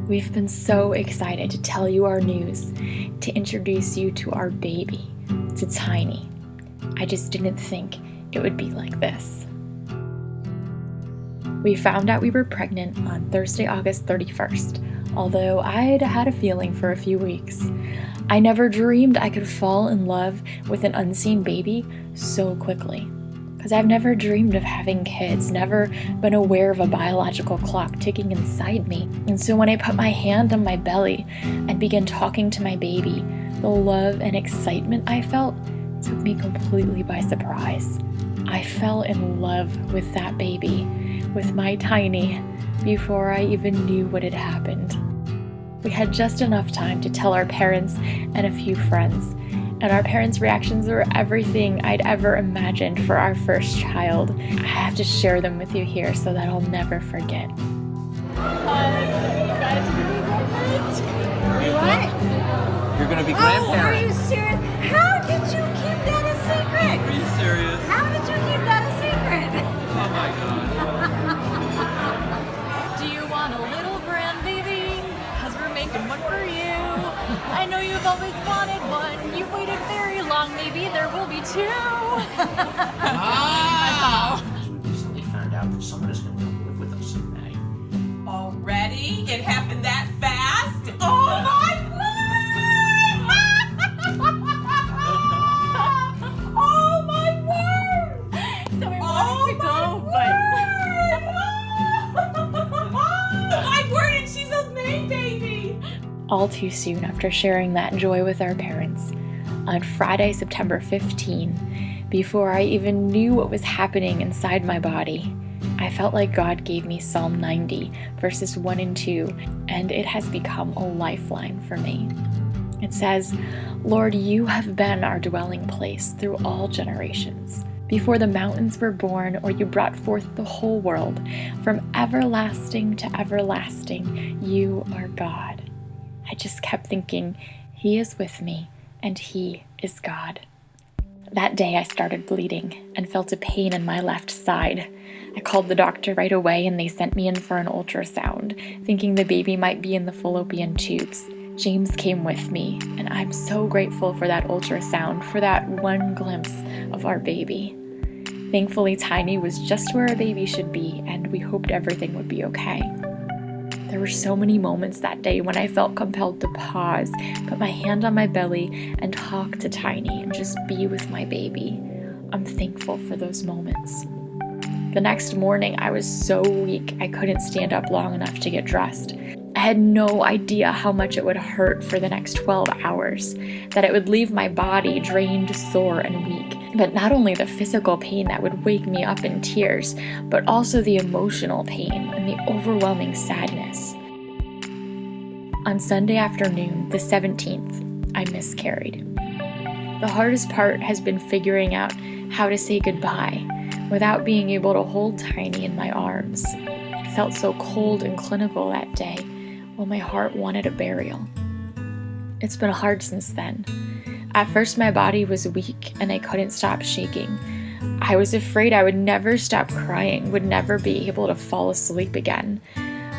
We've been so excited to tell you our news, to introduce you to our baby, to Tiny. I just didn't think it would be like this. We found out we were pregnant on Thursday, August 31st, although I'd had a feeling for a few weeks. I never dreamed I could fall in love with an unseen baby so quickly. Because I've never dreamed of having kids, never been aware of a biological clock ticking inside me. And so when I put my hand on my belly and began talking to my baby, the love and excitement I felt took me completely by surprise. I fell in love with that baby, with my Tiny, before I even knew what had happened. We had just enough time to tell our parents and a few friends, and our parents' reactions were everything I'd ever imagined for our first child. I have to share them with you here so that I'll never forget. You guys are gonna be grandparents? What? You're gonna be Oh, grandparents. are you serious? How did you keep that a secret? Are you serious? How did you keep that a secret? Oh my god. Do you want a little grandbaby? Because we're making one for you. I know you've always wanted one. You've waited very long. Maybe there will be two. That's all. We recently found out that someone is going to come live with us in May. Already? It happened that fast? Oh my word! Oh my word! So we wanted to go, My word, and she's a May baby! All too soon after sharing that joy with our parents, on Friday, September 15, before I even knew what was happening inside my body, I felt like God gave me Psalm 90, verses 1 and 2, and it has become a lifeline for me. It says, "Lord, you have been our dwelling place through all generations. Before the mountains were born, or you brought forth the whole world, from everlasting to everlasting, you are God." I just kept thinking, He is with me, and He is God. That day I started bleeding and felt a pain in my left side. I called the doctor right away and they sent me in for an ultrasound, thinking the baby might be in the fallopian tubes. James came with me, and I'm so grateful for that ultrasound, for that one glimpse of our baby. Thankfully, Tiny was just where a baby should be, and we hoped everything would be okay. There were so many moments that day when I felt compelled to pause, put my hand on my belly, and talk to Tiny and just be with my baby. I'm thankful for those moments. The next morning, I was so weak I couldn't stand up long enough to get dressed. I had no idea how much it would hurt for the next 12 hours, that it would leave my body drained, sore, and weak. But not only the physical pain that would wake me up in tears, but also the emotional pain and the overwhelming sadness. On Sunday afternoon, the 17th, I miscarried. The hardest part has been figuring out how to say goodbye without being able to hold Tiny in my arms. I felt so cold and clinical that day, while my heart wanted a burial. It's been hard since then. At first, my body was weak and I couldn't stop shaking. I was afraid I would never stop crying, would never be able to fall asleep again.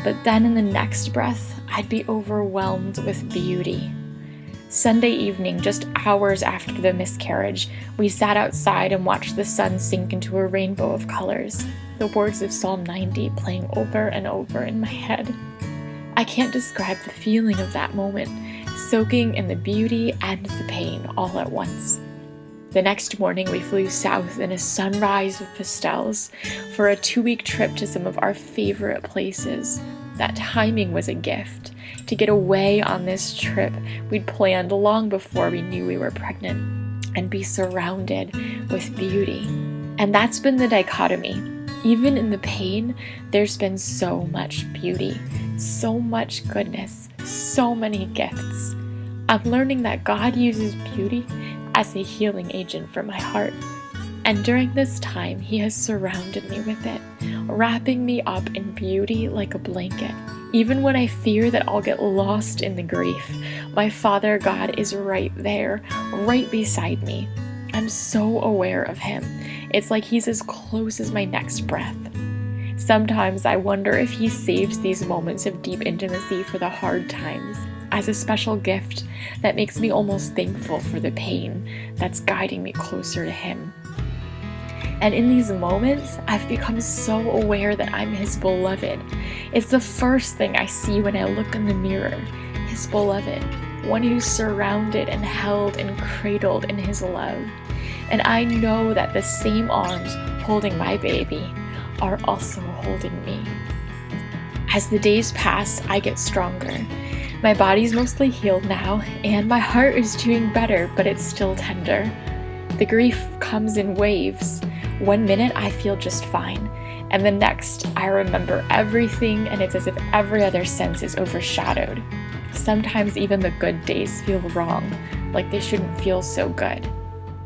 But then in the next breath, I'd be overwhelmed with beauty. Sunday evening, just hours after the miscarriage, we sat outside and watched the sun sink into a rainbow of colors, the words of Psalm 90 playing over and over in my head. I can't describe the feeling of that moment, soaking in the beauty and the pain all at once. The next morning, we flew south in a sunrise of pastels for a 2-week trip to some of our favorite places. That timing was a gift. To get away on this trip we'd planned long before we knew we were pregnant, and be surrounded with beauty. And that's been the dichotomy. Even in the pain, there's been so much beauty, so much goodness, so many gifts. I'm learning that God uses beauty as a healing agent for my heart. And during this time, He has surrounded me with it, wrapping me up in beauty like a blanket. Even when I fear that I'll get lost in the grief, my Father God is right there, right beside me. I'm so aware of Him. It's like He's as close as my next breath. Sometimes I wonder if he saves these moments of deep intimacy for the hard times, as a special gift that makes me almost thankful for the pain that's guiding me closer to him. And in these moments, I've become so aware that I'm his beloved. It's the first thing I see when I look in the mirror, his beloved, one who's surrounded and held and cradled in his love. And I know that the same arms holding my baby are also holding me. As the days pass, I get stronger. My body's mostly healed now, and my heart is doing better, but it's still tender. The grief comes in waves. One minute I feel just fine, and the next I remember everything, and it's as if every other sense is overshadowed. Sometimes even the good days feel wrong, like they shouldn't feel so good.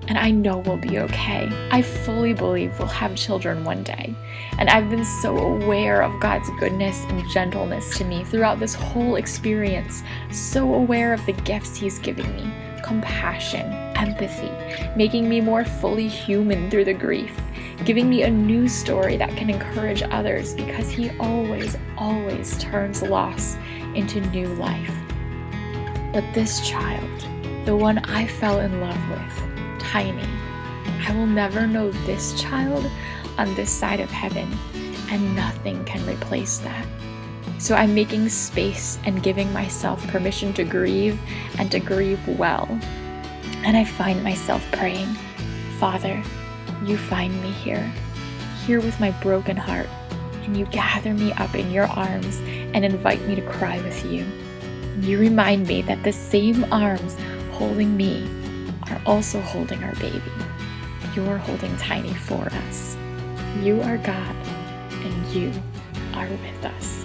And I know we'll be okay. I fully believe we'll have children one day. And I've been so aware of God's goodness and gentleness to me throughout this whole experience, so aware of the gifts he's giving me, compassion, empathy, making me more fully human through the grief, giving me a new story that can encourage others because he always, always turns loss into new life. But this child, the one I fell in love with, Tiny, I will never know this child on this side of heaven, and nothing can replace that. So I'm making space and giving myself permission to grieve and to grieve well. And I find myself praying, Father, you find me here with my broken heart, and you gather me up in your arms and invite me to cry with you. And you remind me that the same arms holding me are also holding our baby. You're holding Tiny for us. You are God, and you are with us.